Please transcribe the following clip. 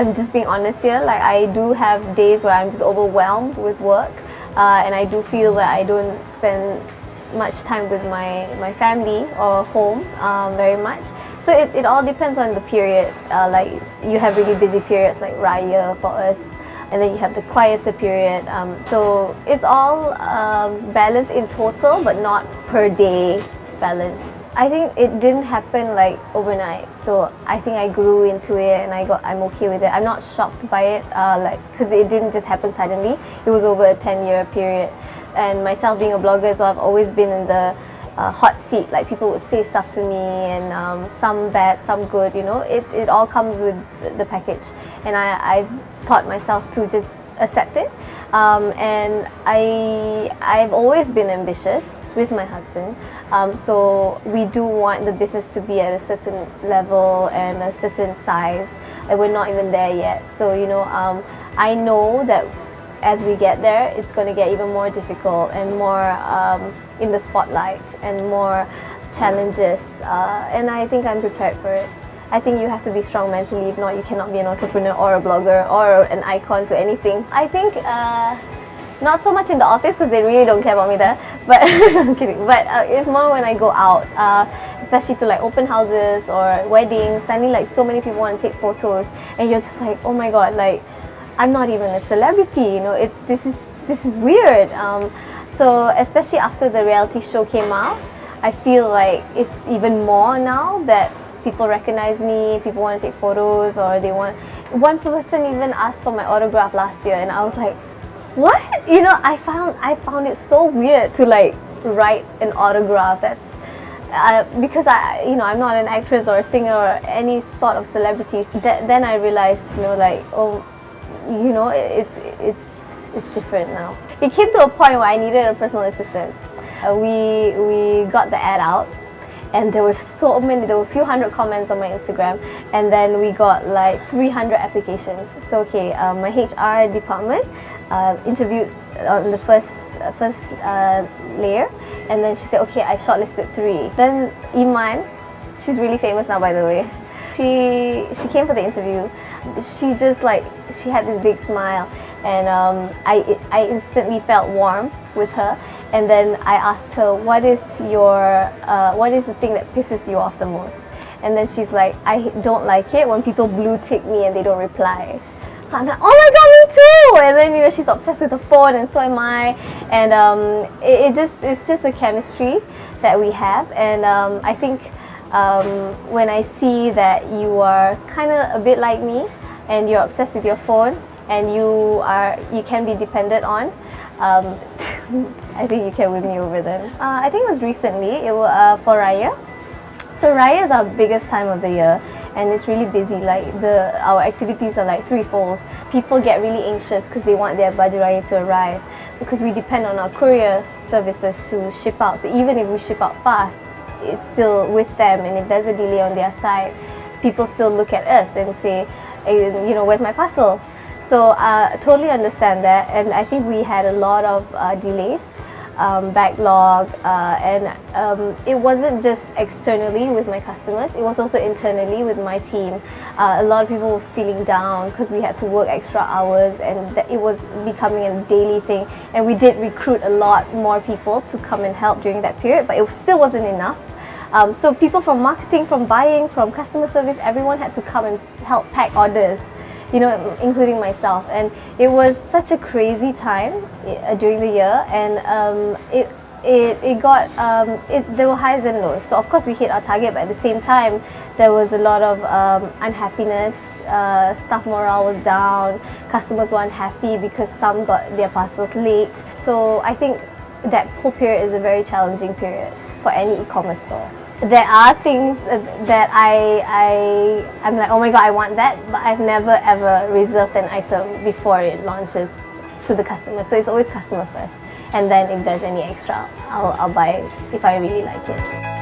I'm just being honest here. Like, I do have days where I'm just overwhelmed with work, and I do feel that I don't spend much time with my family or home very much. So it all depends on the period. Like, you have really busy periods like Raya for us, and then you have the quieter period. So it's all balanced in total, but not per day balance. I think it didn't happen like overnight. So I think I grew into it, and I'm okay with it. I'm not shocked by it, because it didn't just happen suddenly. It was over a 10-year period. And myself being a blogger, so I've always been in the hot seat. Like, people would say stuff to me, and some bad, some good, you know. It all comes with the package. And I've taught myself to just accept it. And I've always been ambitious with my husband. So we do want the business to be at a certain level and a certain size, and we're not even there yet. So, you know, I know that as we get there, it's going to get even more difficult and more in the spotlight and more challenges. And I think I'm prepared for it. I think you have to be strong mentally. If not, you cannot be an entrepreneur or a blogger or an icon to anything. I think not so much in the office, because they really don't care about me there. But I'm kidding. But it's more when I go out, especially to like open houses or weddings. Suddenly, like, so many people want to take photos, and you're just like, oh my god, like, I'm not even a celebrity, you know. This is weird. So especially after the reality show came out, I feel like it's even more now that people recognize me, people want to take photos, or they want. One person even asked for my autograph last year, and I was like, what? You know, I found it so weird to like write an autograph. That's because I'm not an actress or a singer or any sort of celebrity. So then I realized, you know, like, oh, you know, it's different now. It came to a point where I needed a personal assistant. We got the ad out, and there were a few hundred comments on my Instagram, and then we got like 300 applications. So okay, my HR department interviewed on the first layer, and then she said, okay, I shortlisted 3. Then Iman, she's really famous now, by the way. She came for the interview. She had this big smile, and I instantly felt warm with her. And then I asked her, what is the thing that pisses you off the most? And then she's like, I don't like it when people blue tick me and they don't reply. So I'm like, oh my god, me too! And then, you know, she's obsessed with the phone, and so am I. And it's just a chemistry that we have. And I think when I see that you are kind of a bit like me, and you're obsessed with your phone, and you can be dependent on, I think you can win me over then. I think it was recently. It was for Raya. So Raya is our biggest time of the year, and it's really busy. Like, our activities are like threefold. People get really anxious because they want their baju Raya to arrive, because we depend on our courier services to ship out. So even if we ship out fast, it's still with them, and if there's a delay on their side, people still look at us and say, hey, you know, where's my parcel? So totally understand that, and I think we had a lot of delays, backlog, and it wasn't just externally with my customers, it was also internally with my team. A lot of people were feeling down because we had to work extra hours, and it was becoming a daily thing. And we did recruit a lot more people to come and help during that period, but it still wasn't enough. So people from marketing, from buying, from customer service, everyone had to come and help pack orders, you know, including myself. And it was such a crazy time during the year, and there were highs and lows. So of course we hit our target, but at the same time there was a lot of unhappiness. Staff morale was down, customers were unhappy because some got their parcels late. So I think that whole period is a very challenging period for any e-commerce store. There are things that I'm like, oh my god, I want that, but I've never ever reserved an item before it launches to the customer. So it's always customer first, and then if there's any extra, I'll buy it if I really like it.